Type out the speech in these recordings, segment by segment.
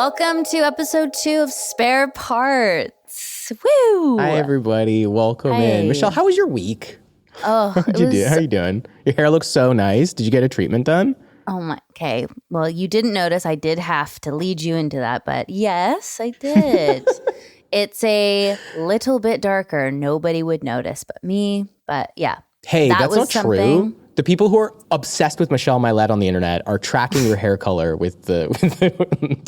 Welcome to episode 2 of Spare Parts. Woo! Hi, everybody. Welcome in. Michelle, how was your week? Oh, How you doing? Your hair looks so nice. Did you get a treatment done? Oh my. Okay. Well, you didn't notice. I did have to lead you into that, but yes, I did. It's a little bit darker. Nobody would notice but me. But yeah. Hey, that's not true. The people who are obsessed with Michelle Milet on the internet are tracking your hair color within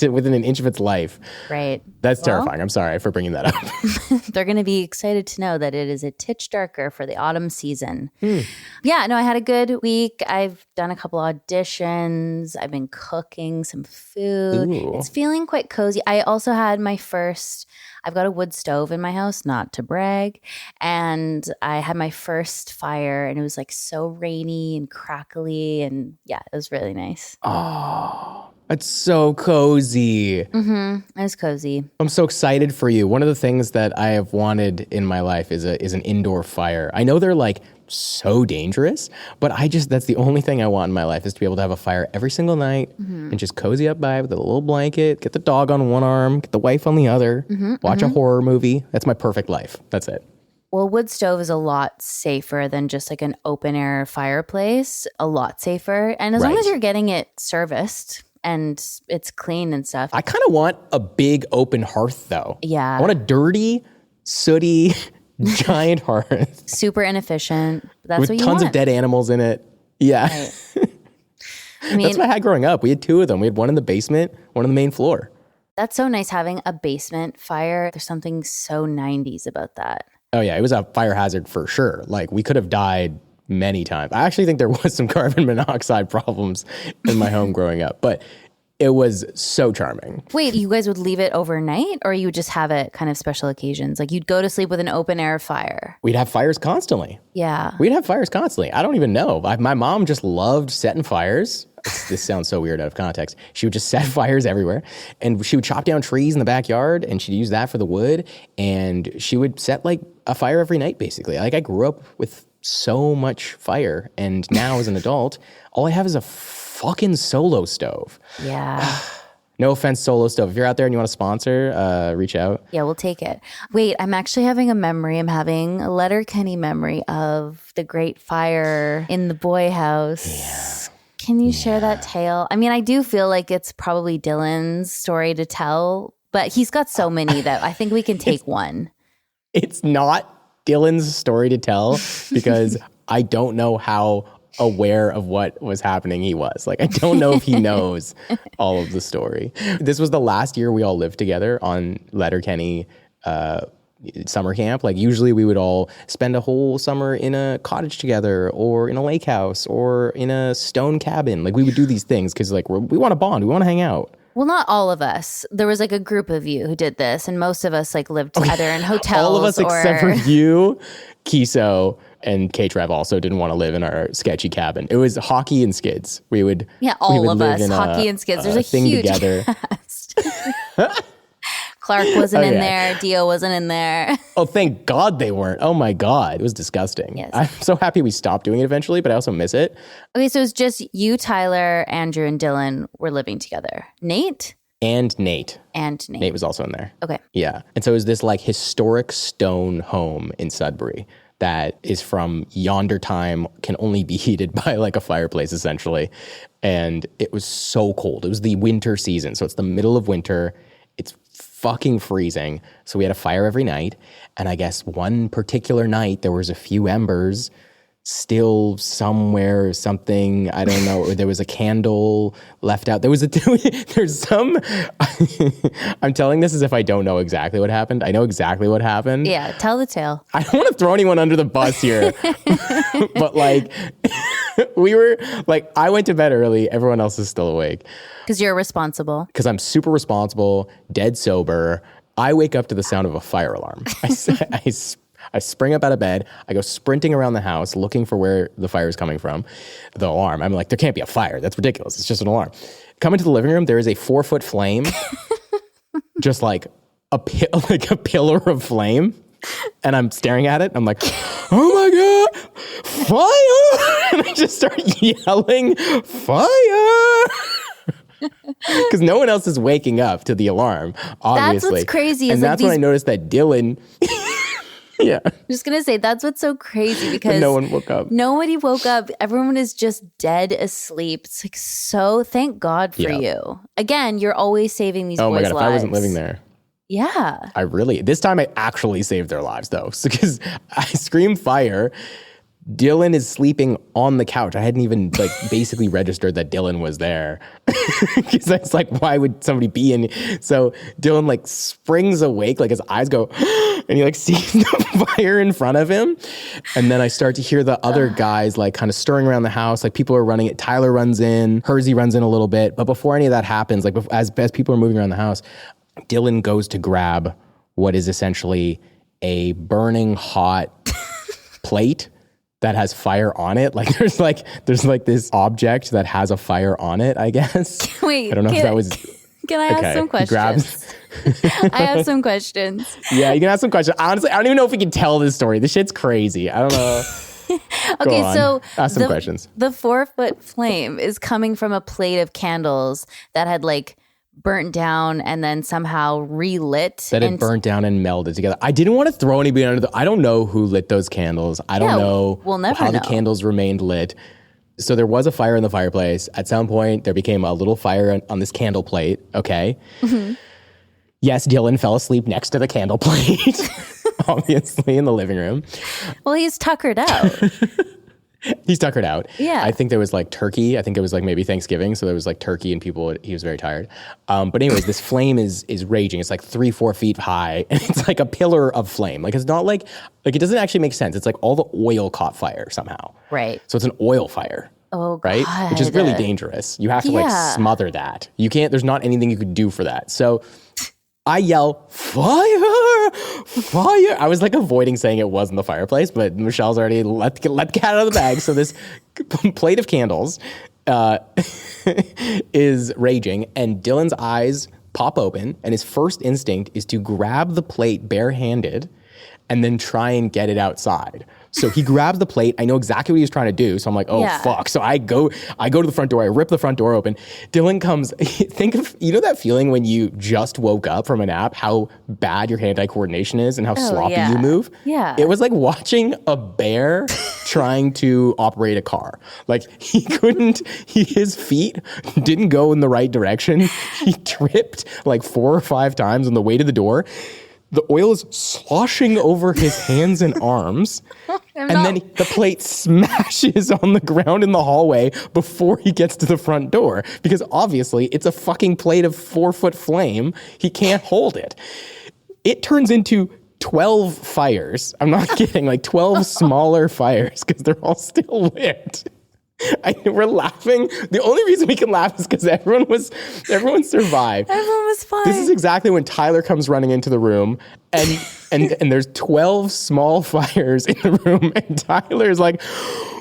an inch of its life. Right. That's terrifying. I'm sorry for bringing that up. They're going to be excited to know that it is a titch darker for the autumn season. Yeah, no, I had a good week. I've done a couple auditions. I've been cooking some food. Ooh. It's feeling quite cozy. I also had I've got a wood stove in my house, not to brag. And I had my first fire and it was like so rainy and crackly. And yeah, it was really nice. Oh, it's so cozy. It was cozy. I'm so excited for you. One of the things that I have wanted in my life is an indoor fire. I know they're like so dangerous, but that's the only thing I want in my life is to be able to have a fire every single night and just cozy up by it with a little blanket, get the dog on one arm, get the wife on the other, watch a horror movie. That's my perfect life. That's it. Well, wood stove is a lot safer than just like an open air fireplace, a lot safer. And as long as you're getting it serviced and it's clean and stuff. I kind of want a big open hearth though. Yeah. I want a dirty, sooty, giant hearth. Super inefficient. That's with what you tons want. of dead animals in it. Yeah. Right. I mean, that's what I had growing up. We had 2 of them. We had one in the basement, one on the main floor. That's so nice having a basement fire. There's something so 90s about that. Oh yeah, it was a fire hazard for sure. Like we could have died many times. I actually think there was some carbon monoxide problems in my home growing up, but it was so charming. Wait, you guys would leave it overnight or you would just have it kind of special occasions? Like you'd go to sleep with an open air fire. We'd have fires constantly. Yeah. We'd have fires constantly. I don't even know. My mom just loved setting fires. This sounds so weird out of context. She would just set fires everywhere and she would chop down trees in the backyard and she'd use that for the wood and she would set like a fire every night basically. Like I grew up with so much fire and now as an adult, all I have is a fucking solo stove. Yeah. No offense, Solo Stove. If you're out there and you want to sponsor, reach out. Yeah, we'll take it. Wait, I'm actually having a memory. I'm having a Letterkenny memory of the great fire in the boy house. Yeah. Can you share that tale? I mean, I do feel like it's probably Dylan's story to tell, but he's got so many that I think we can take one. It's not Dylan's story to tell because I don't know how aware of what was happening he was. Like, I don't know if he knows all of the story. This was the last year we all lived together on Letterkenny summer camp. Like, usually we would all spend a whole summer in a cottage together or in a lake house or in a stone cabin. Like, we would do these things because, like, we want to bond. We want to hang out. Well, not all of us. There was like a group of you who did this, and most of us like lived together in hotels. All of us except for you, Keeso, and K-Trev also didn't want to live in our sketchy cabin. It was hockey and skids. All of us, hockey and skids. There's a huge together. cast. Clark wasn't in there. Dio wasn't in there. Oh, thank God they weren't. Oh my God. It was disgusting. Yes. I'm so happy we stopped doing it eventually, but I also miss it. Okay, so it's just you, Tyler, Andrew, and Dylan were living together. Nate? And Nate. Nate was also in there. Okay. Yeah. And so it was this like historic stone home in Sudbury that is from yonder time, can only be heated by like a fireplace essentially. And it was so cold. It was the winter season. So it's the middle of winter. It's fucking freezing. So we had a fire every night. And I guess one particular night, there was a few embers still somewhere, something, I don't know. There was a candle left out. There's some, I'm telling this as if I don't know exactly what happened. I know exactly what happened. Yeah, tell the tale. I don't want to throw anyone under the bus here, but like, I went to bed early. Everyone else is still awake. Because you're responsible. Because I'm super responsible, dead sober. I wake up to the sound of a fire alarm. I spring up out of bed. I go sprinting around the house looking for where the fire is coming from. The alarm. I'm like, there can't be a fire. That's ridiculous. It's just an alarm. Come into the living room. There is a 4-foot flame, just like a pillar of flame. And I'm staring at it. I'm like, oh my God, fire! And I just start yelling, fire! Because no one else is waking up to the alarm, obviously. That's what's crazy. And that's when I noticed that Dylan... Yeah. I'm just going to say that's what's so crazy because no one woke up. Nobody woke up. Everyone is just dead asleep. It's like, so thank God for you. Again, you're always saving these boys' lives. Oh my God, if I wasn't living there. Yeah. This time I actually saved their lives though. Because I screamed fire. Dylan is sleeping on the couch. I hadn't even like basically registered that Dylan was there. Because it's like, why would somebody be in? So Dylan like springs awake, like his eyes go, and he like sees the fire in front of him. And then I start to hear the other guys like kind of stirring around the house. Like people are running it. Tyler runs in, Hersey runs in a little bit. But before any of that happens, like as people are moving around the house, Dylan goes to grab what is essentially a burning hot plate that has fire on it. Like there's like this object that has a fire on it, I guess. Wait, I don't know if that was... Can I ask some questions? I have some questions. Yeah, you can ask some questions. Honestly, I don't even know if we can tell this story. This shit's crazy. I don't know. Okay, so ask some questions. The 4-foot flame is coming from a plate of candles that had like burnt down and then somehow relit. That it burnt down and melded together. I didn't want to throw anybody under I don't know who lit those candles. I don't know we'll never how know. The candles remained lit. So there was a fire in the fireplace. At some point, there became a little fire on this candle plate. Okay. Mm-hmm. Yes, Dylan fell asleep next to the candle plate, obviously, in the living room. Well, he's tuckered out. He's tuckered out. Yeah. I think there was like turkey. I think it was like maybe Thanksgiving. So there was like turkey and he was very tired. But anyways, this flame is raging. It's like 3-4 feet high. And it's like a pillar of flame. Like it's not like it doesn't actually make sense. It's like all the oil caught fire somehow. Right. So it's an oil fire. Oh, God. Right? Which is really dangerous. You have to like smother that. You can't, there's not anything you could do for that. So I yell, fire, fire. I was like avoiding saying it was in the fireplace, but Michelle's already let the cat out of the bag. So this plate of candles is raging and Dylan's eyes pop open and his first instinct is to grab the plate barehanded and then try and get it outside. So he grabs the plate. I know exactly what he was trying to do. So I'm like, oh, fuck. So I go to the front door. I rip the front door open. Dylan comes. Think of, you know that feeling when you just woke up from a nap, how bad your hand-eye coordination is and how sloppy you move? Yeah. It was like watching a bear trying to operate a car. Like he couldn't, his feet didn't go in the right direction. He tripped like 4 or 5 times on the way to the door. The oil is sloshing over his hands and arms. And then the plate smashes on the ground in the hallway before he gets to the front door. Because obviously it's a fucking plate of 4-foot flame. He can't hold it. It turns into 12 fires. I'm not kidding. Like 12 smaller fires because they're all still lit. We're laughing. The only reason we can laugh is because everyone survived. Everyone was fine. This is exactly when Tyler comes running into the room and there's 12 small fires in the room and Tyler's like,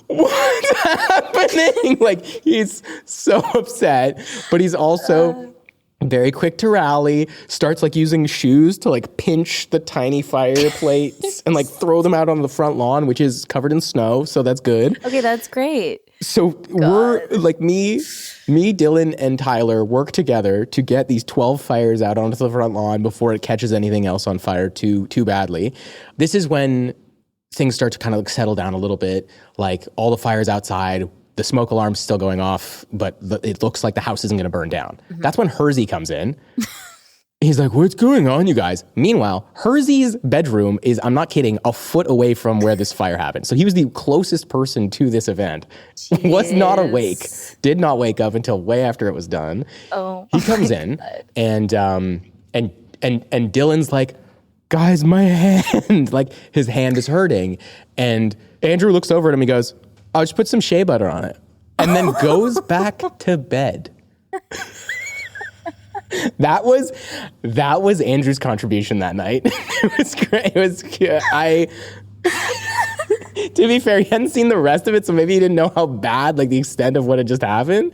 what's happening? Like he's so upset, but he's also very quick to rally, starts like using shoes to like pinch the tiny fire plates and like throw them out on the front lawn, which is covered in snow. So that's good. Okay, that's great. So we're like me, Dylan, and Tyler work together to get these 12 fires out onto the front lawn before it catches anything else on fire too badly. This is when things start to kind of like settle down a little bit. Like all the fires outside, the smoke alarm's still going off, but it looks like the house isn't going to burn down. Mm-hmm. That's when Hersey comes in. He's like, what's going on, you guys? Meanwhile, Hersey's bedroom is, I'm not kidding, a foot away from where this fire happened. So he was the closest person to this event. Jeez. Was not awake. Did not wake up until way after it was done. Oh, he comes in and Dylan's like, guys, my hand. Like his hand is hurting. And Andrew looks over at him and he goes, I'll just put some shea butter on it. And then goes back to bed. That was Andrew's contribution that night. It was great. It was to be fair, he hadn't seen the rest of it, so maybe he didn't know how bad, like the extent of what had just happened.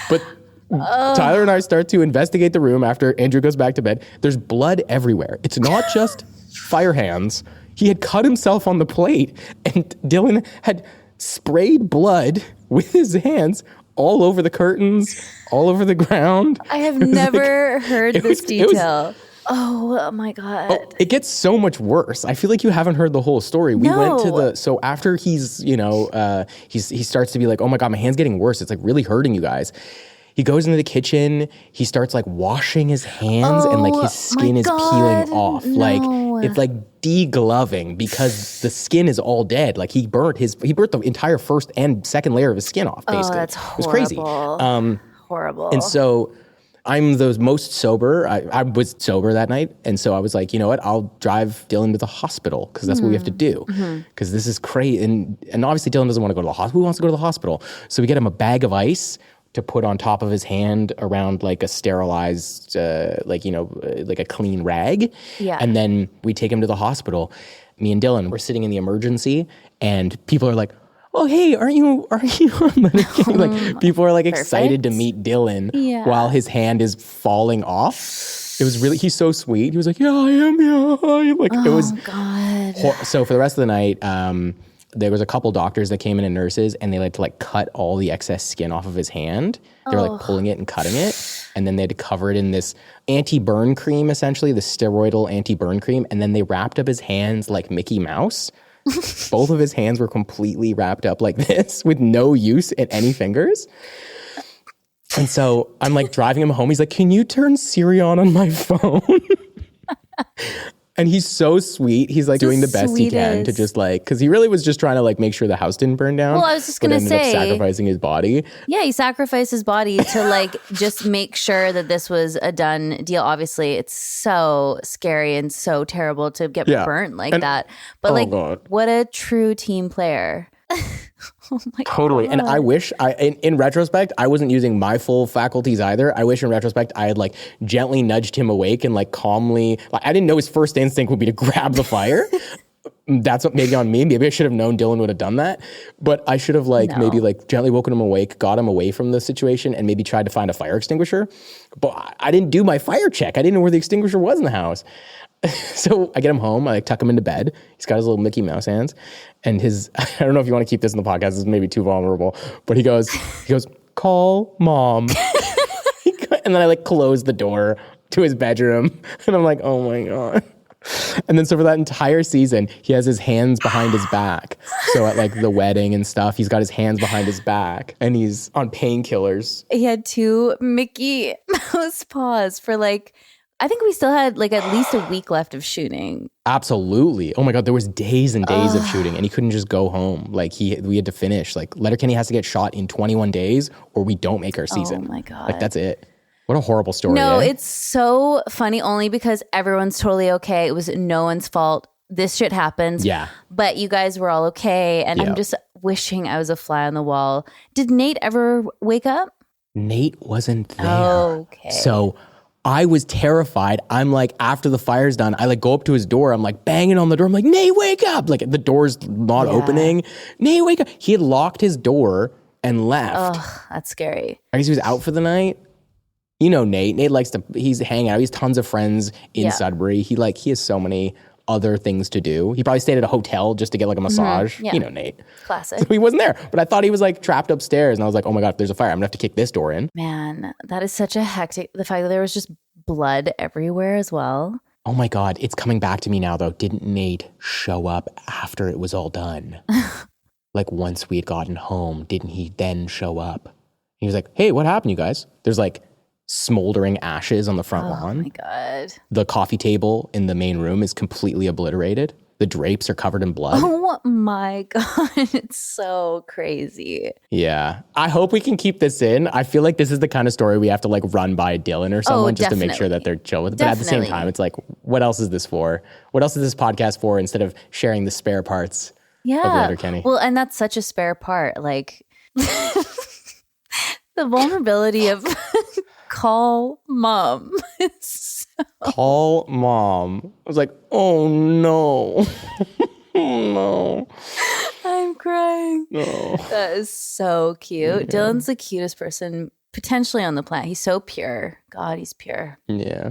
But Tyler and I start to investigate the room after Andrew goes back to bed. There's blood everywhere. It's not just fire hands. He had cut himself on the plate, and Dylan had sprayed blood with his hands all over the curtains, all over the ground. I have never heard this detail. Oh my God. Oh, it gets so much worse. I feel like you haven't heard the whole story. We went to so after he's, he starts to be like, oh my God, my hand's getting worse. It's like really hurting you guys. He goes into the kitchen. He starts like washing his hands and like his skin is peeling off. No. Like it's like degloving because the skin is all dead. Like he burnt the entire first and second layer of his skin off, basically. Oh, that's horrible. It was crazy. Horrible. And so I'm the most sober. I was sober that night. And so I was like, you know what? I'll drive Dylan to the hospital because that's what we have to do. Because this is crazy. And obviously Dylan doesn't want to go to the hospital. Who wants to go to the hospital? So we get him a bag of ice to put on top of his hand around like a sterilized, like a clean rag. Yeah. And then we take him to the hospital. Me and Dylan, we're sitting in the emergency and people are like, oh, hey, aren't you on Letterkenny? Like people are like excited to meet Dylan while his hand is falling off. It was really, he's so sweet. He was like, yeah, I am. Yeah. Like it was. God. So for the rest of the night, there was a couple doctors that came in and nurses and they had to like cut all the excess skin off of his hand. They were like pulling it and cutting it. And then they had to cover it in this anti-burn cream, essentially, the steroidal anti-burn cream. And then they wrapped up his hands like Mickey Mouse. Both of his hands were completely wrapped up like this with no use in any fingers. And so I'm like driving him home. He's like, can you turn Siri on my phone? And he's so sweet. He's like doing the best he can to just like, because he really was just trying to like make sure the house didn't burn down. Well, I was just going to say. Ended up sacrificing his body. Yeah, he sacrificed his body to like just make sure that this was a done deal. Obviously, it's so scary and so terrible to get burnt like that. But God. What a true team player. Oh my totally. God. And I wish in retrospect, I wasn't using my full faculties either. I wish in retrospect, I had like gently nudged him awake and like calmly, like I didn't know his first instinct would be to grab the fire. That's what maybe on me. Maybe I should have known Dylan would have done that, but I should have maybe like gently woken him awake, got him away from the situation and maybe tried to find a fire extinguisher. But I didn't do my fire check. I didn't know where the extinguisher was in the house. So I get him home, I like tuck him into bed. He's got his little Mickey Mouse hands and I don't know if you want to keep this in the podcast, this is maybe too vulnerable, but he goes, call mom. And then I like close the door to his bedroom and I'm like, oh my God. And then so for that entire season, he has his hands behind his back. So at like the wedding and stuff, he's got his hands behind his back and he's on painkillers. He had 2 Mickey Mouse paws for like, I think we still had like at least a week left of shooting. Absolutely. Oh my God, there was days and days of shooting and he couldn't just go home. Like we had to finish. Like Letterkenny has to get shot in 21 days or we don't make our season. Oh my God. Like that's it. What a horrible story. No, it's so funny only because everyone's totally okay. It was no one's fault. This shit happens. Yeah. But you guys were all okay. And I'm just wishing I was a fly on the wall. Did Nate ever wake up? Nate wasn't there. Okay. So I was terrified. I'm like, after the fire's done, I like go up to his door. I'm like banging on the door. I'm like, Nate, wake up. Like the door's not opening. Nate, wake up. He had locked his door and left. Oh, that's scary. I guess he was out for the night. You know Nate. Nate likes to, he's hanging out. He has tons of friends in Sudbury. He has so many other things to do. He probably stayed at a hotel just to get like a massage. Yeah. You know Nate. Classic. So he wasn't there. But I thought he was like trapped upstairs. And I was like, oh my God, if there's a fire, I'm gonna have to kick this door in. Man, that is such a hectic, the fact that there was just blood everywhere as well. Oh my God, it's coming back to me now though. Didn't Nate show up after it was all done? Like once we had gotten home, didn't he then show up? He was like, hey, what happened, you guys? There's like smoldering ashes on the front lawn. Oh my God. The coffee table in the main room is completely obliterated. The drapes are covered in blood. Oh my God. It's so crazy. Yeah. I hope we can keep this in. I feel like this is the kind of story we have to like run by Dylan or someone just to make sure that they're chill with it. But at the same time, it's like, what else is this for? What else is this podcast for instead of sharing the spare parts of Letterkenny? Well, and that's such a spare part. Like the vulnerability of call mom. Call mom. I was like, oh no. Oh no. I'm crying. No. That is so cute. Yeah. Dylan's the cutest person potentially on the planet. He's so pure. God, he's pure. Yeah.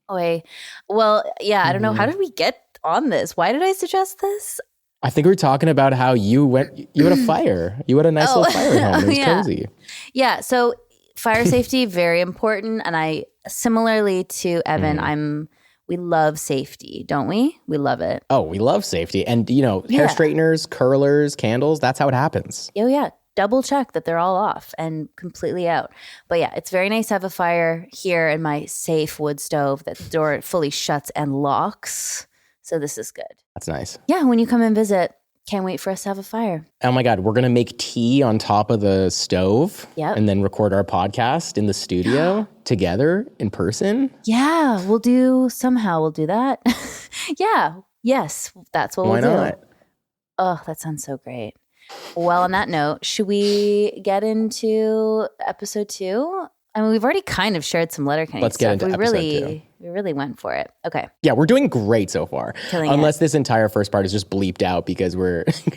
Well, yeah, I don't know. How did we get on this? Why did I suggest this? I think we were talking about how you had a fire. You had a nice little fire at home. It was cozy. Yeah. So fire safety, very important. And I, similarly to Evan, we love safety, don't we? We love it. Oh, we love safety. And, hair straighteners, curlers, candles, that's how it happens. Oh, yeah. Double check that they're all off and completely out. But yeah, it's very nice to have a fire here in my safe wood stove that the door fully shuts and locks. So this is good. That's nice. Yeah, when you come and visit, can't wait for us to have a fire. Oh my God, we're going to make tea on top of the stove and then record our podcast in the studio together in person. Yeah, we'll do that. Yeah, yes, that's what we'll do. Why not? Oh, that sounds so great. Well, on that note, should we get into episode 2? I mean, we've already kind of shared some Letterkenny Let's stuff. Get into episode 2. We really went for it. Okay. Yeah, we're doing great so far. Unless this entire first part is just bleeped out because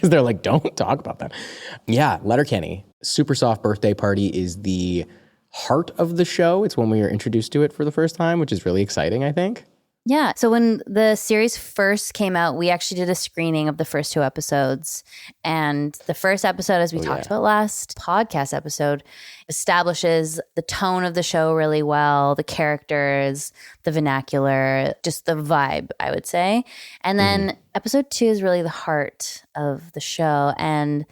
they're like, don't talk about that. Yeah, Letterkenny. Super soft birthday party is the heart of the show. It's when we were introduced to it for the first time, which is really exciting, I think. Yeah. So when the series first came out, we actually did a screening of the first 2 episodes. And the first episode, as we talked about last podcast episode, establishes the tone of the show really well, the characters, the vernacular, just the vibe, I would say. And then episode 2 is really the heart of the show. And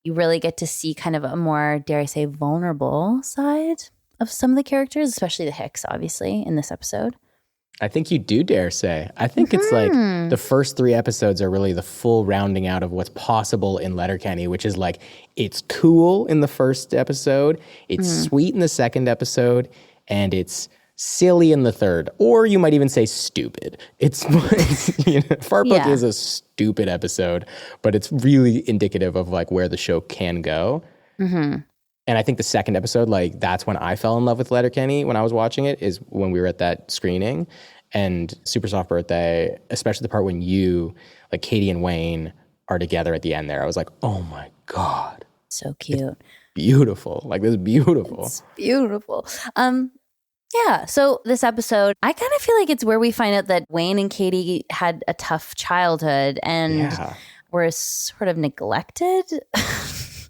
you really get to see kind of a more, dare I say, vulnerable side of some of the characters, especially the Hicks, obviously, in this episode. I think you do dare say. I think it's like the first 3 episodes are really the full rounding out of what's possible in Letterkenny, which is like it's cool in the first episode, it's sweet in the second episode, and it's silly in the third. Or you might even say stupid. Fart Book is a stupid episode, but it's really indicative of like where the show can go. And I think the second episode, like that's when I fell in love with Letterkenny when I was watching it, is when we were at that screening. And Super Soft Birthday, especially the part when Katie and Wayne are together at the end there. I was like, oh my God. So cute. It's beautiful. Like this is beautiful. It's beautiful. Yeah. So this episode, I kind of feel like it's where we find out that Wayne and Katie had a tough childhood and were sort of neglected.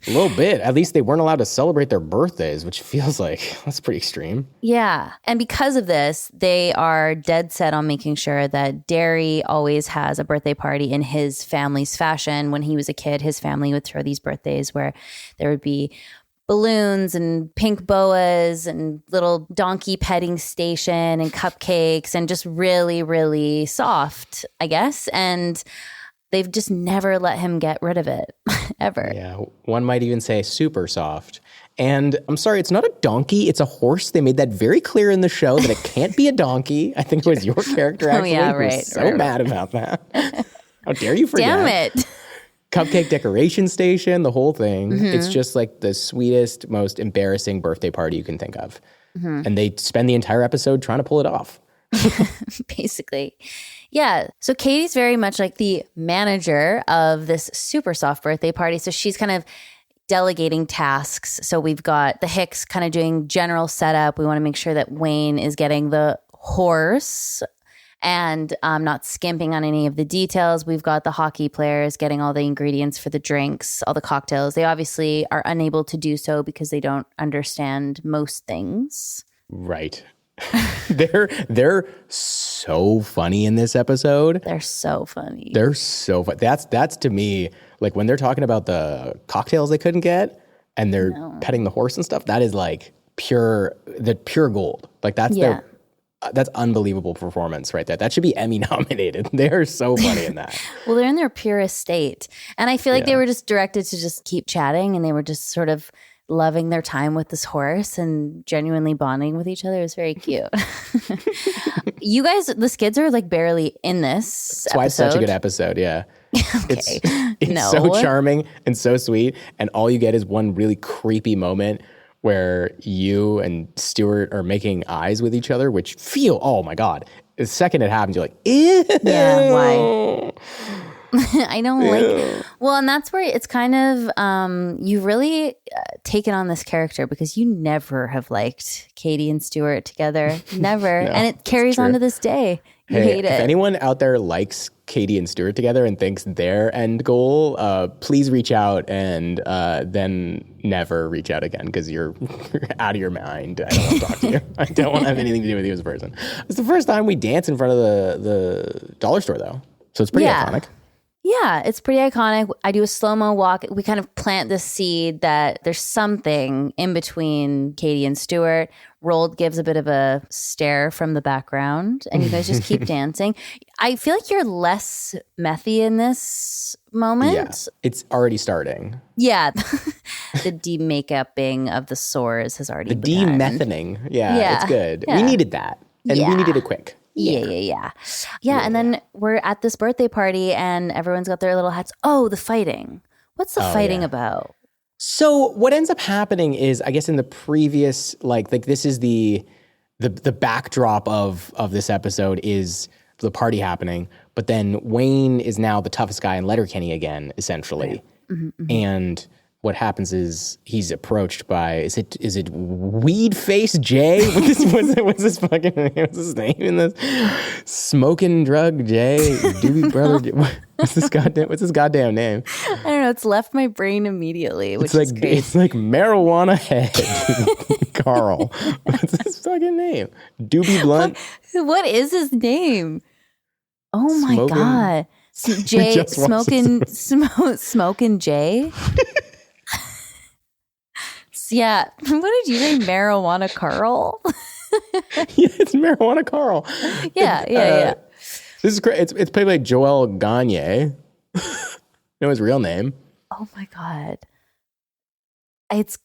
A little bit. At least they weren't allowed to celebrate their birthdays, which feels like that's pretty extreme. Yeah. And because of this, they are dead set on making sure that Darry always has a birthday party in his family's fashion. When he was a kid, his family would throw these birthdays where there would be balloons and pink boas and little donkey petting station and cupcakes and just really, really soft, I guess. And they've just never let him get rid of it, ever. Yeah, one might even say super soft. And I'm sorry, it's not a donkey, it's a horse. They made that very clear in the show that it can't be a donkey. I think it was your character, actually. Oh, yeah, right. Mad about that. How dare you forget? Damn it. Cupcake decoration station, the whole thing. It's just like the sweetest, most embarrassing birthday party you can think of. And they spend the entire episode trying to pull it off. Basically. Yeah. So Katie's very much like the manager of this super soft birthday party. So she's kind of delegating tasks. So we've got the Hicks kind of doing general setup. We want to make sure that Wayne is getting the horse and not skimping on any of the details. We've got the hockey players getting all the ingredients for the drinks, all the cocktails. They obviously are unable to do so because they don't understand most things. Right. They're so funny in this episode. They're so funny. They're so funny. That's to me, like when they're talking about the cocktails they couldn't get and they're petting the horse and stuff, that is like pure gold. Like that's unbelievable performance right there. That should be Emmy nominated. They're so funny in that. Well, they're in their purest state. And I feel like they were just directed to just keep chatting and they were just sort of loving their time with this horse and genuinely bonding with each other. It was very cute. You guys, the skids are like barely in this That's why it's such a good episode, yeah. Okay. It's so charming and so sweet. And all you get is one really creepy moment where you and Stuart are making eyes with each other, which feel, oh my God. The second it happens, you're like, ew. Yeah, why? I don't like. Well, and that's where it's kind of you've really taken on this character because you never have liked Katie and Stuart together, never, and it carries on to this day. You Hey, hate if it. anyone out there likes Katie and Stuart together and thinks their end goal, please reach out and then never reach out again because you're out of your mind. I don't want to talk to you. I don't want to have anything to do with you as a person. It's the first time we dance in front of the dollar store, though. So it's pretty iconic. Yeah, it's pretty iconic. I do a slow-mo walk. We kind of plant the seed that there's something in between Katie and Stuart. Roald gives a bit of a stare from the background, and you guys just keep dancing. I feel like you're less methy in this moment. Yeah, it's already starting. Yeah, the de-makeuping of the sores has already begun. De-methaning. Yeah, it's good. Yeah. We needed that, and we needed it quick. Yeah. And then we're at this birthday party and everyone's got their little hats. Oh, the fighting. What's the fighting about? So what ends up happening is, I guess in the previous, like this is the backdrop of this episode is the party happening, but then Wayne is now the toughest guy in Letterkenny again, essentially. Right. And what happens is he's approached by is it Weed Face Jay? What's his name in this? Smoking Drug Jay, Doobie Brother. What's his goddamn name? I don't know. It's left my brain immediately, which is crazy. It's like Marijuana Head Carl. What's his fucking name? Doobie Blunt. What is his name? Oh my God. Jay smoking Jay. Yeah. What did you say? Marijuana Carl? Yeah, it's Marijuana Carl. Yeah. This is great. It's played by Joel Gagne. Know his real name. Oh my God. It's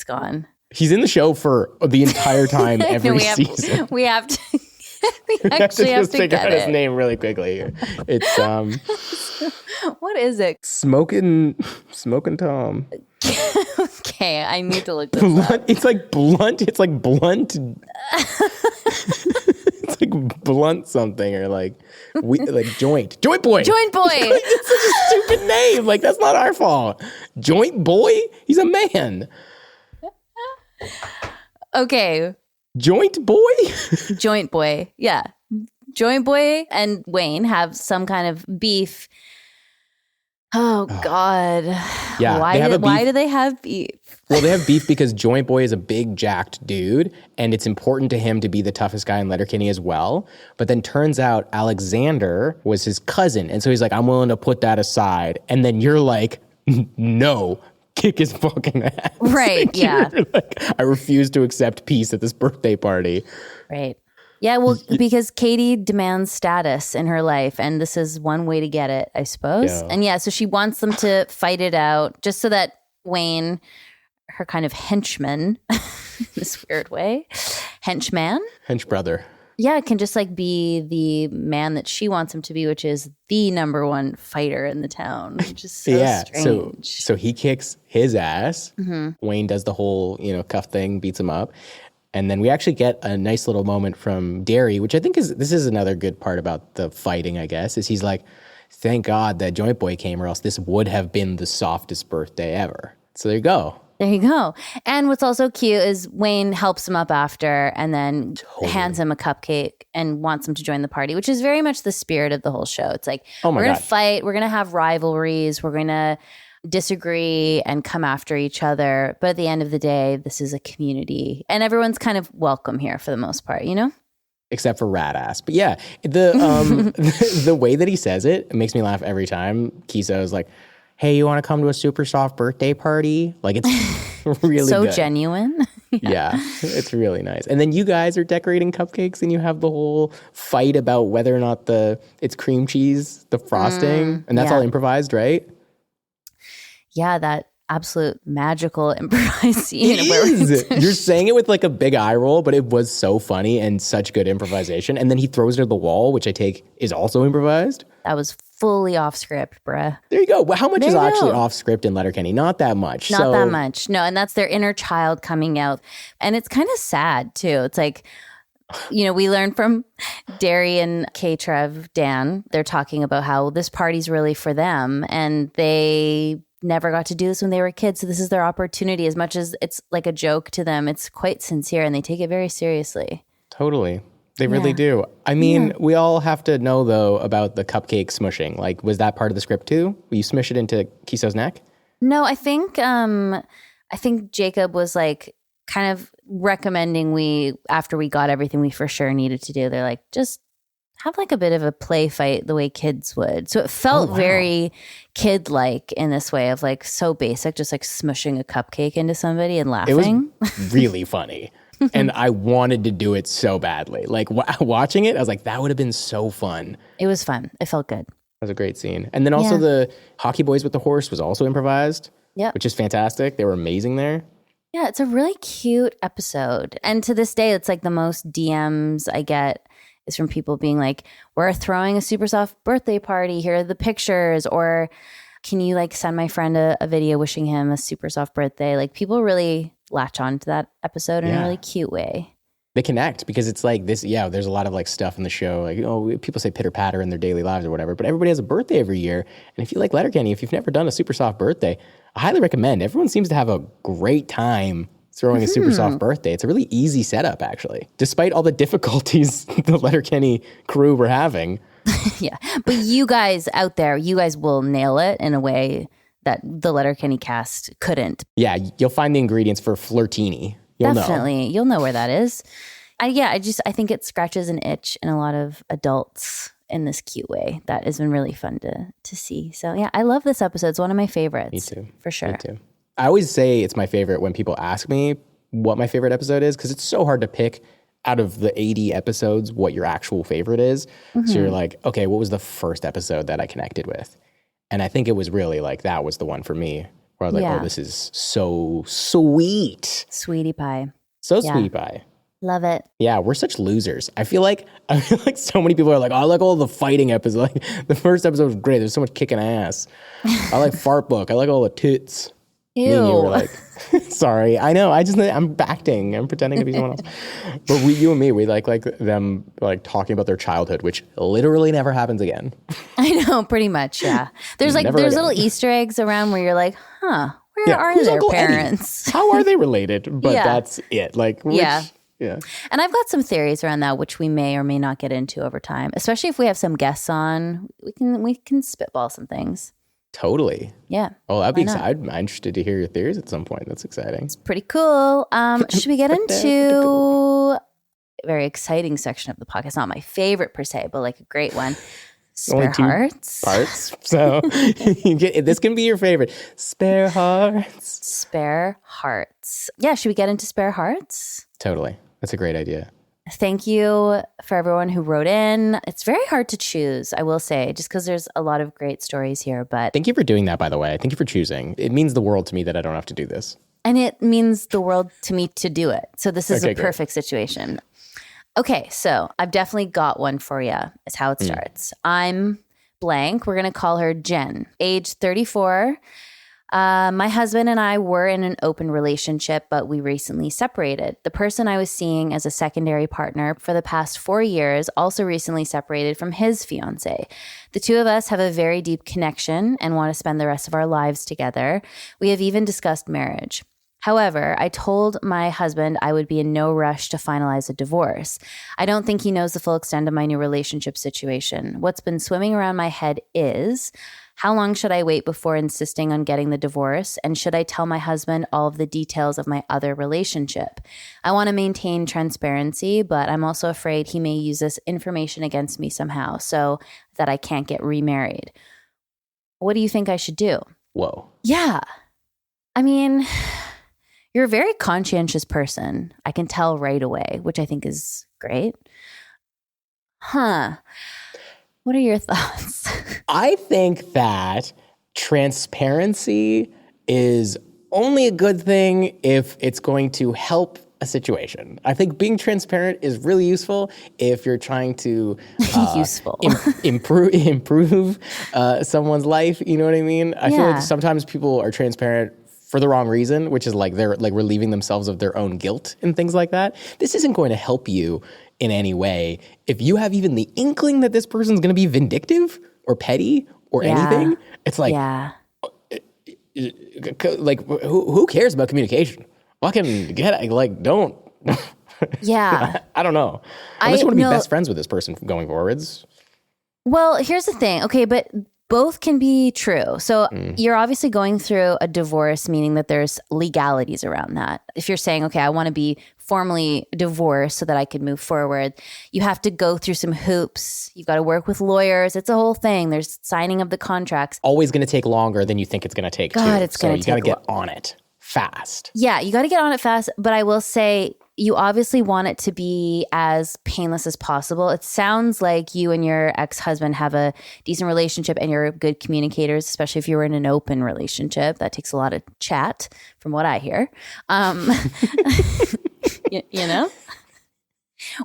gone. He's in the show for the entire time every season. We have to just figure out his name really quickly. It's what is it? Smoking Tom. Okay, I need to look this up. It's like blunt. It's like blunt. It's like blunt something or like joint boy. Joint boy. It's such a stupid name. Like that's not our fault. Joint boy. He's a man. Okay. Joint boy. Joint boy. Yeah. Joint boy and Wayne have some kind of beef. Oh God. Yeah. Why do they have beef? Well, they have beef because Joint Boy is a big jacked dude and it's important to him to be the toughest guy in Letterkenny as well. But then turns out Alexander was his cousin. And so he's like, I'm willing to put that aside. And then you're like, no, kick his fucking ass. Right. Like, yeah. Like, I refuse to accept peace at this birthday party. Right. Yeah, well, because Katie demands status in her life, and this is one way to get it, I suppose. Yeah. And so she wants them to fight it out just so that Wayne, her kind of henchman, in this weird way, hench brother. Yeah, can just like be the man that she wants him to be, which is the number one fighter in the town, which is so strange. So he kicks his ass. Mm-hmm. Wayne does the whole, cuff thing, beats him up. And then we actually get a nice little moment from Darry, which I think this is another good part about the fighting, I guess, is he's like, thank God that Joint Boy came or else this would have been the softest birthday ever. So there you go. There you go. And what's also cute is Wayne helps him up after and then hands him a cupcake and wants him to join the party, which is very much the spirit of the whole show. It's like, we're going to fight. We're going to have rivalries. We're going to disagree and come after each other. But at the end of the day, this is a community and everyone's kind of welcome here for the most part, Except for rat ass. But yeah, the way that he says it makes me laugh every time. Keeso is like, hey, you want to come to a super soft birthday party? Like it's really so good. Genuine. Yeah, it's really nice. And then you guys are decorating cupcakes and you have the whole fight about whether or not it's cream cheese, the frosting. And that's all improvised, right? Yeah, that absolute magical improvised scene. You're saying it with like a big eye roll, but it was so funny and such good improvisation. And then he throws it at the wall, which I take is also improvised. That was fully off script, bruh. There you go. Well, how much is actually off script in Letterkenny? Not that much. Not that much. No, and that's their inner child coming out. And it's kind of sad too. It's like, we learned from Darry and K-Trev, Dan, they're talking about how this party's really for them and they never got to do this when they were kids. So this is their opportunity. As much as it's like a joke to them, it's quite sincere and they take it very seriously. Totally. They really do. I mean, we all have to know, though, about the cupcake smushing. Like, was that part of the script, too? Will you smush it into Keeso's neck? No, I think Jacob was like kind of recommending after we got everything we for sure needed to do, they're like, just have like a bit of a play fight the way kids would. So it felt very kid-like in this way of like so basic, just like smushing a cupcake into somebody and laughing. It was really funny. And I wanted to do it so badly. Like watching it, I was like, that would have been so fun. It was fun. It felt good. That was a great scene. And then also the hockey boys with the horse was also improvised, which is fantastic. They were amazing there. Yeah, it's a really cute episode. And to this day, it's like the most DMs I get is from people being like, we're throwing a super soft birthday party. Here are the pictures. Or can you like send my friend a video wishing him a super soft birthday? Like people really latch on to that episode in a really cute way. They connect because it's like this. Yeah, there's a lot of like stuff in the show. Like, people say pitter patter in their daily lives or whatever, but everybody has a birthday every year. And if you like Letterkenny, if you've never done a super soft birthday, I highly recommend. Everyone seems to have a great time throwing a super soft birthday. It's a really easy setup, actually, despite all the difficulties the Letterkenny crew were having. Yeah, but you guys out there, you guys will nail it in a way that the Letterkenny cast couldn't. Yeah, you'll find the ingredients for flirtini. Definitely. You'll know where that is. I think it scratches an itch in a lot of adults in this cute way. That has been really fun to see. So yeah, I love this episode. It's one of my favorites. Me too. For sure. Me too. I always say it's my favorite when people ask me what my favorite episode is, because it's so hard to pick out of the 80 episodes what your actual favorite is. So you're like, okay, what was the first episode that I connected with? And I think it was really like, that was the one for me. Where I was like, oh, this is so sweet. Sweetie pie. So sweetie pie. Love it. Yeah, we're such losers. I feel like so many people are like, oh, I like all the fighting episodes. Like the first episode was great. There's so much kicking ass. I like Fart Book. I like all the tits. Ew. Me and you were like, sorry. I know. I'm acting. I'm pretending to be someone else. But you and me, we like them like talking about their childhood, which literally never happens again. I know, pretty much. Yeah. There's little Easter eggs around where you're like, where are their Uncle parents? Eddie? How are they related? But that's it. Like, yeah. And I've got some theories around that, which we may or may not get into over time, especially if we have some guests on. We can spitball some things. Totally. Yeah. Oh, that'd be exciting. I'm interested to hear your theories at some point. That's exciting. It's pretty cool. Should we get into a very exciting section of the podcast? Not my favorite per se, but like a great one. Spare Hearts. Parts. So this can be your favorite. Spare Hearts. Spare Hearts. Yeah. Should we get into Spare Hearts? Totally. That's a great idea. Thank you for everyone who wrote in. It's very hard to choose, I will say, just because there's a lot of great stories here. But thank you for doing that, by the way. Thank you for choosing. It means the world to me that I don't have to do this. And it means the world to me to do it. So this is a perfect situation. Okay, so I've definitely got one for you, is how it starts. I'm blank. We're going to call her Jen, age 34. My husband and I were in an open relationship, but we recently separated. The person I was seeing as a secondary partner for the past 4 years also recently separated from his fiance. The two of us have a very deep connection and want to spend the rest of our lives together. We have even discussed marriage. However, I told my husband I would be in no rush to finalize a divorce. I don't think he knows the full extent of my new relationship situation. What's been swimming around my head is, how long should I wait before insisting on getting the divorce? And should I tell my husband all of the details of my other relationship? I want to maintain transparency, but I'm also afraid he may use this information against me somehow so that I can't get remarried. What do you think I should do? Whoa. Yeah. I mean, you're a very conscientious person. I can tell right away, which I think is great. What are your thoughts? I think that transparency is only a good thing if it's going to help a situation. I think being transparent is really useful if you're trying to improve someone's life. You know what I mean? I feel like sometimes people are transparent for the wrong reason, which is like they're like relieving themselves of their own guilt and things like that. This isn't going to help you in any way. If you have even the inkling that this person's going to be vindictive or petty or anything, it's like, like who cares about communication? Fucking don't. Yeah. I don't know. Unless you want to be no. best friends with this person going forwards. Well, here's the thing. Okay, but both can be true. So you're obviously going through a divorce, meaning that there's legalities around that. If you're saying, okay, I want to be formally divorced so that I can move forward, you have to go through some hoops. You've got to work with lawyers. It's a whole thing. There's signing of the contracts. Always going to take longer than you think it's going to take. God, it's going to take. You got to get on it fast. Yeah, you got to get on it fast. But I will say, you obviously want it to be as painless as possible. It sounds like you and your ex-husband have a decent relationship and you're good communicators, especially if you were in an open relationship. That takes a lot of chat, from what I hear. You know?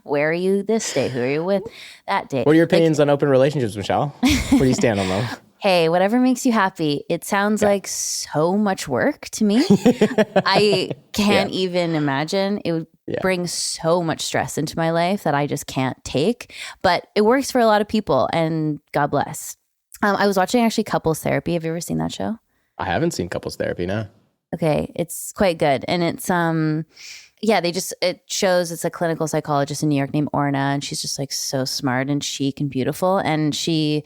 Where are you this day? Who are you with that day? What are your opinions on open relationships, Michelle? Where do you stand on them? Hey, whatever makes you happy. It sounds like so much work to me. I can't even imagine. It would bring so much stress into my life that I just can't take. But it works for a lot of people, and God bless. I was watching actually Couples Therapy. Have you ever seen that show? I haven't seen Couples Therapy, no. Okay, it's quite good. And it's it shows it's a clinical psychologist in New York named Orna, and she's just like so smart and chic and beautiful. And she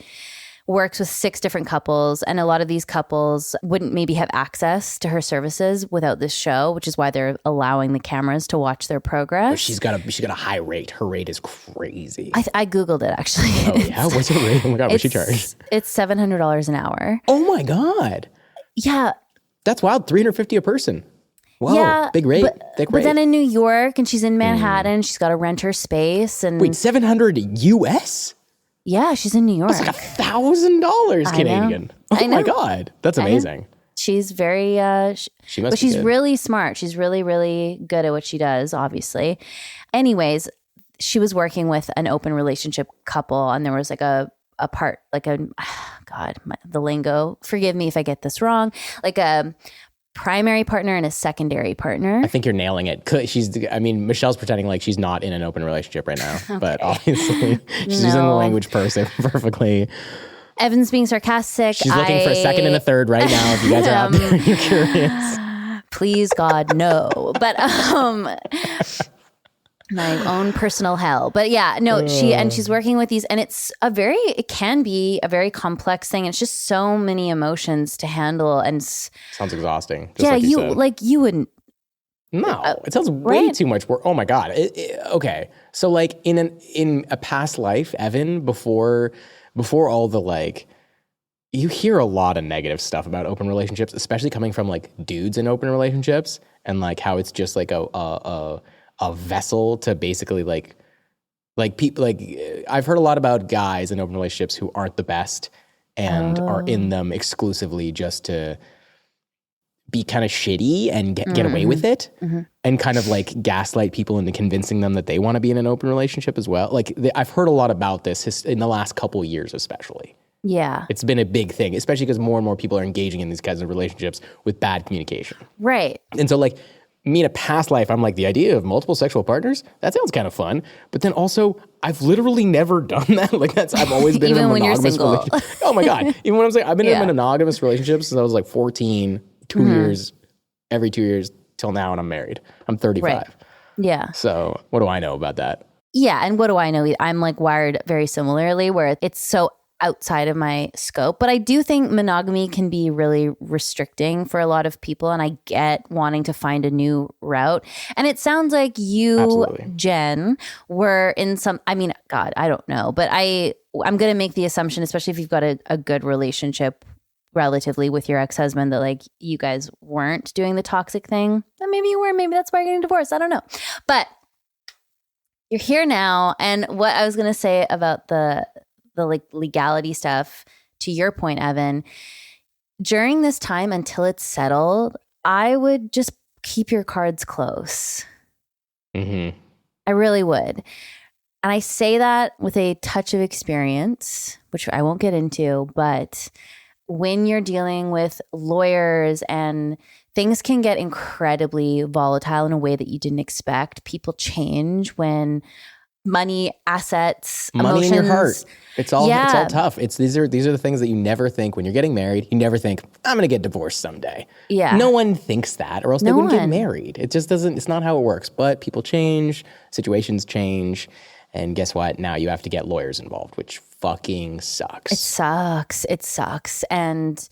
works with 6 different couples, and a lot of these couples wouldn't maybe have access to her services without this show, which is why they're allowing the cameras to watch their progress. But she's got a high rate. Her rate is crazy. I Googled it actually. Oh yeah? What's her rate? Oh my God, what's she charge? It's $700 an hour. Oh my God. Yeah. That's wild. $350 a person. Whoa, yeah, big rate. But then in New York, and she's in Manhattan, she's got to rent her space. And wait, $700 US? Yeah, she's in New York. That's like $1,000 Canadian. Oh my God, that's amazing. She's very, she must. But she's really smart. She's really, really good at what she does. Obviously, anyways, she was working with an open relationship couple, and there was like the lingo. Forgive me if I get this wrong. Like a primary partner and a secondary partner. I think you're nailing it. Michelle's pretending like she's not in an open relationship right now, okay. But obviously she's using the language perfectly. Evan's being sarcastic. She's looking for a second and a third right now. If you guys are out there and you're curious. Please, God, no. But my own personal hell. But yeah, no, she's working with these, and it can be a very complex thing. It's just so many emotions to handle, and sounds exhausting. You wouldn't. No, it sounds way too much work. Oh my God. Okay. So like in a past life, Evan, before all the you hear a lot of negative stuff about open relationships, especially coming from like dudes in open relationships, and like how it's just like a vessel to basically like people I've heard a lot about guys in open relationships who aren't the best and are in them exclusively just to be kind of shitty and get away with it, and kind of like gaslight people into convincing them that they want to be in an open relationship as well. I've heard a lot about this in the last couple of years, especially. Yeah. It's been a big thing, especially because more and more people are engaging in these kinds of relationships with bad communication. Right. And so me in a past life, I'm like, the idea of multiple sexual partners, that sounds kind of fun. But then also, I've literally never done that. I've always been in a monogamous relationship. Oh my God. Even when I'm saying, I've been in a monogamous relationship since I was like 14, 2 years, every 2 years till now, and I'm married. I'm 35. Right. Yeah. So what do I know about that? Yeah. And what do I know? I'm wired very similarly, where it's so outside of my scope. But I do think monogamy can be really restricting for a lot of people, and I get wanting to find a new route. And it sounds like you, absolutely, Jen, were in some, God, I don't know, but I'm going to make the assumption, especially if you've got a good relationship relatively with your ex-husband, that you guys weren't doing the toxic thing. And maybe you were, maybe that's why you're getting divorced. I don't know. But you're here now. And what I was going to say about the legality stuff, to your point, Evan, during this time until it's settled, I would just keep your cards close. Mm-hmm. I really would. And I say that with a touch of experience, which I won't get into, but when you're dealing with lawyers and things can get incredibly volatile in a way that you didn't expect. People change when money, assets, money emotions. in your heart. It's all tough. These are the things that you never think when you're getting married. You never think, I'm going to get divorced someday. Yeah. No one thinks that, or else they wouldn't get married. It just doesn't, it's not how it works. But people change, situations change, and guess what? Now you have to get lawyers involved, which fucking sucks. It sucks. And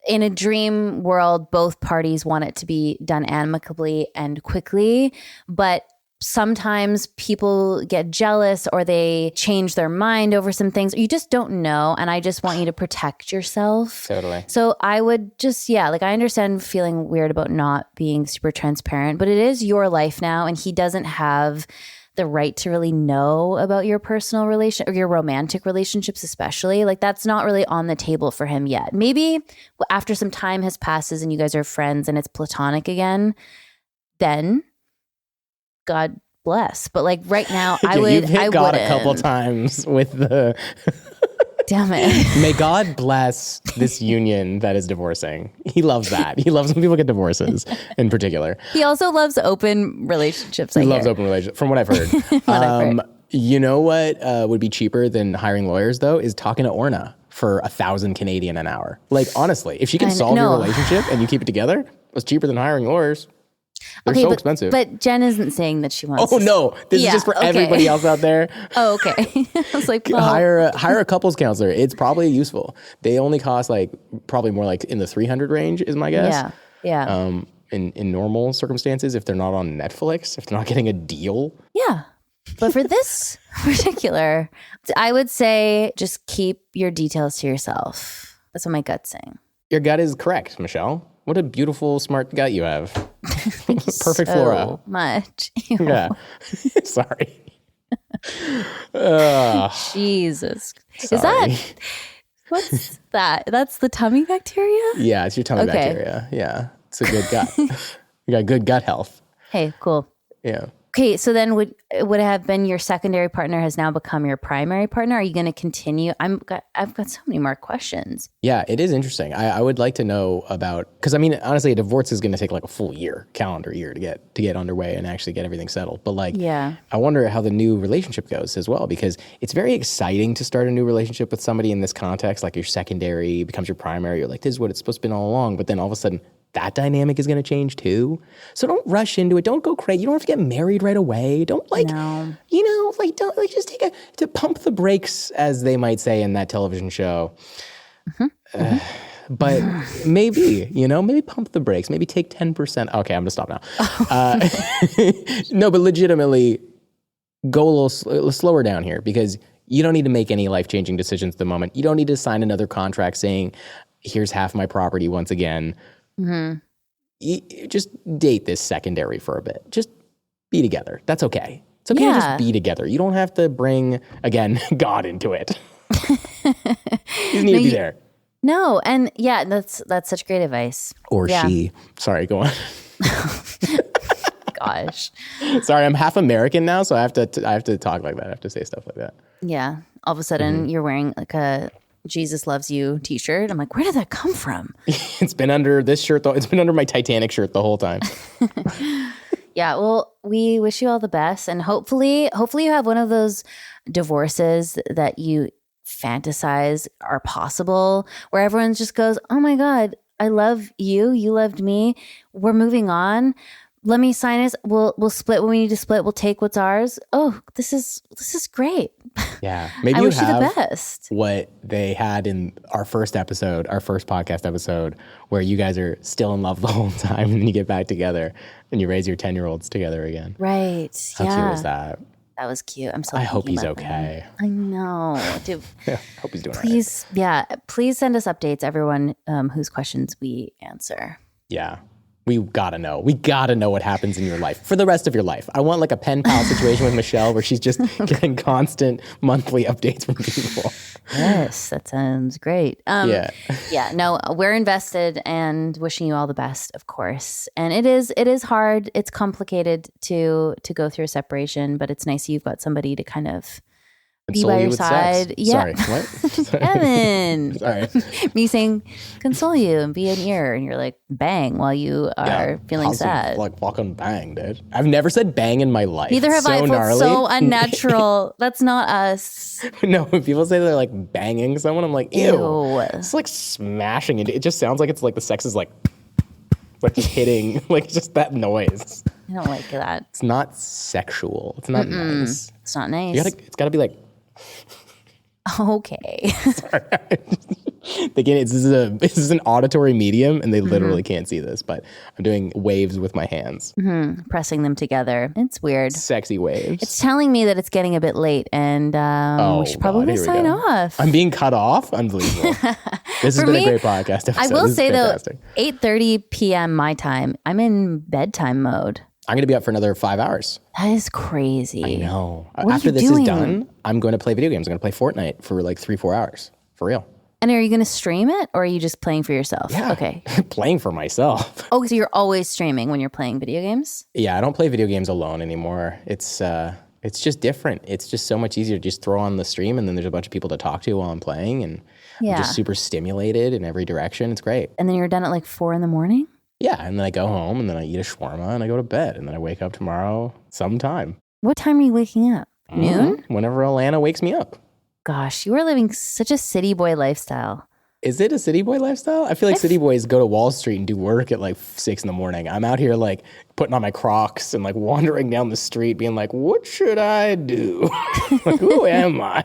in a dream world, both parties want it to be done amicably and quickly, but sometimes people get jealous or they change their mind over some things. You just don't know. And I just want you to protect yourself. Totally. So I would just, I understand feeling weird about not being super transparent, but it is your life now. And he doesn't have the right to really know about your personal relation or your romantic relationships, especially. Like that's not really on the table for him yet. Maybe after some time has passes and you guys are friends and it's platonic again, then God bless. But like right now, You've hit God a couple times with the damn it. May God bless this union that is divorcing. He loves that. He loves when people get divorces in particular. He also loves open relationships. He loves open relationships, from what I've heard. You know what would be cheaper than hiring lawyers though is talking to Orna for 1,000 Canadian an hour. Like honestly, if she can solve your relationship and you keep it together, it's cheaper than hiring lawyers. They're so expensive. But Jen isn't saying that she wants. Oh no, this is just for everybody else out there. Oh, okay. I was like, well. hire a couples counselor. It's probably useful. They only cost like probably more like in the 300 range is my guess. Yeah. In normal circumstances, if they're not on Netflix, if they're not getting a deal. Yeah. But for this particular, I would say just keep your details to yourself. That's what my gut's saying. Your gut is correct, Michelle. What a beautiful, smart gut you have. Perfect flora. Much. Ew. Yeah. Sorry. Jesus. Sorry. What's that? That's the tummy bacteria? Yeah, it's your tummy bacteria. Yeah. It's a good gut. You got good gut health. Hey, cool. Yeah. Okay, so then would it have been your secondary partner has now become your primary partner? Are you going to continue? I've got so many more questions. Yeah, it is interesting. I would like to know about, because I mean, honestly, a divorce is going to take like a full year, calendar year to get underway and actually get everything settled. But like, I wonder how the new relationship goes as well, because it's very exciting to start a new relationship with somebody in this context, like your secondary becomes your primary. You're like, this is what it's supposed to be all along. But then all of a sudden, that dynamic is going to change too. So don't rush into it. Don't go crazy. You don't have to get married right away. Don't don't just to pump the brakes, as they might say in that television show. But maybe pump the brakes. Maybe take 10%. Okay, I'm going to stop now. No, but legitimately go a little slower down here, because you don't need to make any life-changing decisions at the moment. You don't need to sign another contract saying, here's half my property once again. Just date this secondary for a bit. Just be together. That's okay. It's okay to just be together. You don't have to bring, again, God into it. You need to be there. No, and that's such great advice. Or she. Sorry, go on. Gosh. Sorry, I'm half American now, so I have to talk like that. I have to say stuff like that. Yeah. All of a sudden, you're wearing like a Jesus Loves You t-shirt. I'm like, where did that come from? It's been under this shirt, though. It's been under my Titanic shirt the whole time. Yeah, well, we wish you all the best. And hopefully you have one of those divorces that you fantasize are possible, where everyone just goes, oh my God, I love you. You loved me. We're moving on. Let me sign this. We'll split when we need to split. We'll take what's ours. Oh, this is great. Yeah. Maybe I you wish have you the best. What they had in our first podcast episode, where you guys are still in love the whole time, and then you get back together and you raise your 10-year-olds together again. Right. How cute was that? That was cute. I hope he's okay. I know. Dude, yeah, hope he's doing please, all right. Yeah. Please send us updates, everyone whose questions we answer. Yeah. We gotta know. We gotta know what happens in your life for the rest of your life. I want like a pen pal situation with Michelle, where she's just getting constant monthly updates from people. Yes, that sounds great. Yeah. No, we're invested and wishing you all the best, of course. And it is hard. It's complicated to go through a separation, but it's nice you've got somebody to kind of be by your side. Sex. Yeah. Sorry, what? Evan. Sorry. Me saying console you and be an ear, and you're like bang while you are feeling sad. Like fucking bang, dude. I've never said bang in my life. Neither have so I. It felt gnarly. so unnatural. That's not us. No, when people say they're like banging someone, I'm like, ew. Ew. It's like smashing it. It just sounds like it's like the sex is like just hitting, like just that noise. I don't like that. It's not sexual. It's not nice. It's not nice. It's got to be like. Okay. Again, this is an auditory medium, and they literally can't see this, but I'm doing waves with my hands. Pressing them together. It's weird. Sexy waves. It's telling me that it's getting a bit late, and we should probably here we sign go. off. I'm being cut off? Unbelievable. This has been a great podcast episode. I will say, though, fantastic. 8:30 p.m. my time, I'm in bedtime mode. I'm going to be up for another 5 hours. That is crazy. I know. What After are you this doing? is done, I'm going to play video games. I'm going to play Fortnite for like 3-4 hours. For real. And are you going to stream it, or are you just playing for yourself? Yeah. Okay. Playing for myself. Oh, so you're always streaming when you're playing video games? Yeah, I don't play video games alone anymore. It's just different. It's just so much easier to just throw on the stream, and then there's a bunch of people to talk to while I'm playing, and I'm just super stimulated in every direction. It's great. And then you're done at like 4 a.m? Yeah, and then I go home, and then I eat a shawarma, and I go to bed, and then I wake up tomorrow sometime. What time are you waking up? Noon? Whenever Alana wakes me up. Gosh, you are living such a city boy lifestyle. Is it a city boy lifestyle? I feel like city boys go to Wall Street and do work at like 6 a.m. I'm out here like putting on my Crocs and like wandering down the street being like, what should I do? Like, who am I?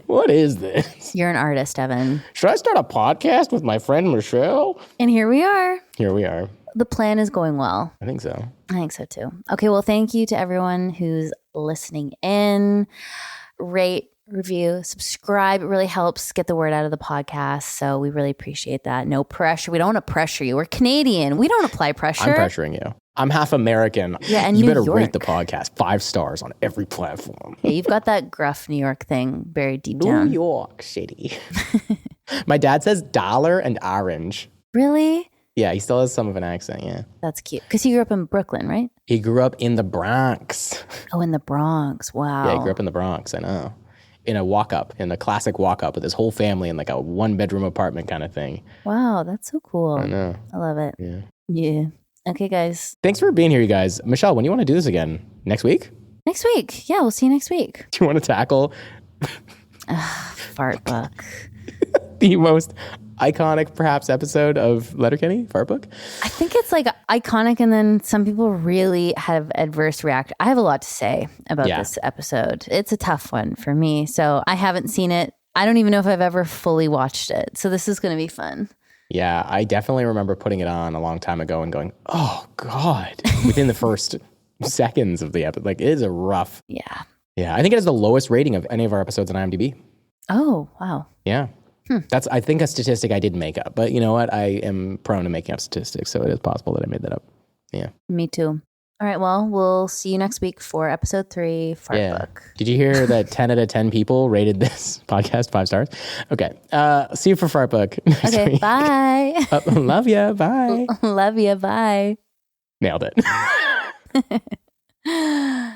What is this? You're an artist, Evan. Should I start a podcast with my friend Michelle? And here we are. Here we are. The plan is going well. I think so. I think so too. Okay, well, thank you to everyone who's listening in. Rate, review, subscribe. It really helps get the word out of the podcast. So we really appreciate that. No pressure. We don't want to pressure you. We're Canadian. We don't apply pressure. I'm pressuring you. I'm half American. Yeah, and you New better York. rate the podcast 5 stars on every platform. Yeah, you've got that gruff New York thing buried deep New down. York City. My dad says dollar and orange. Really? Yeah, he still has some of an accent, yeah. That's cute. Because he grew up in Brooklyn, right? He grew up in the Bronx. Oh, in the Bronx. Wow. Yeah, he grew up in the Bronx, I know. In a classic walk-up with his whole family in like a 1-bedroom apartment kind of thing. Wow, that's so cool. I know. I love it. Yeah. Yeah. Okay, guys. Thanks for being here, you guys. Michelle, when do you want to do this again? Next week? Next week. Yeah, we'll see you next week. Do you want to tackle Fart book. the most iconic, perhaps, episode of Letterkenny, Fart Book? I think it's like iconic, and then some people really have adverse reaction. I have a lot to say about this episode. It's a tough one for me. So I haven't seen it. I don't even know if I've ever fully watched it. So this is going to be fun. Yeah, I definitely remember putting it on a long time ago and going, oh, God, within the first seconds of the episode. Like, it is a rough. Yeah. Yeah, I think it has the lowest rating of any of our episodes on IMDb. Oh, wow. Yeah. That's, I think, a statistic I didn't make up. But you know what? I am prone to making up statistics, so it is possible that I made that up. Yeah. Me too. All right, well, we'll see you next week for episode 3, Fart Book. Did you hear that 10 out of 10 people rated this podcast 5 stars? Okay. See you for Fart Book next Okay, week. bye. Love ya. Bye. Love you. Bye. Nailed it.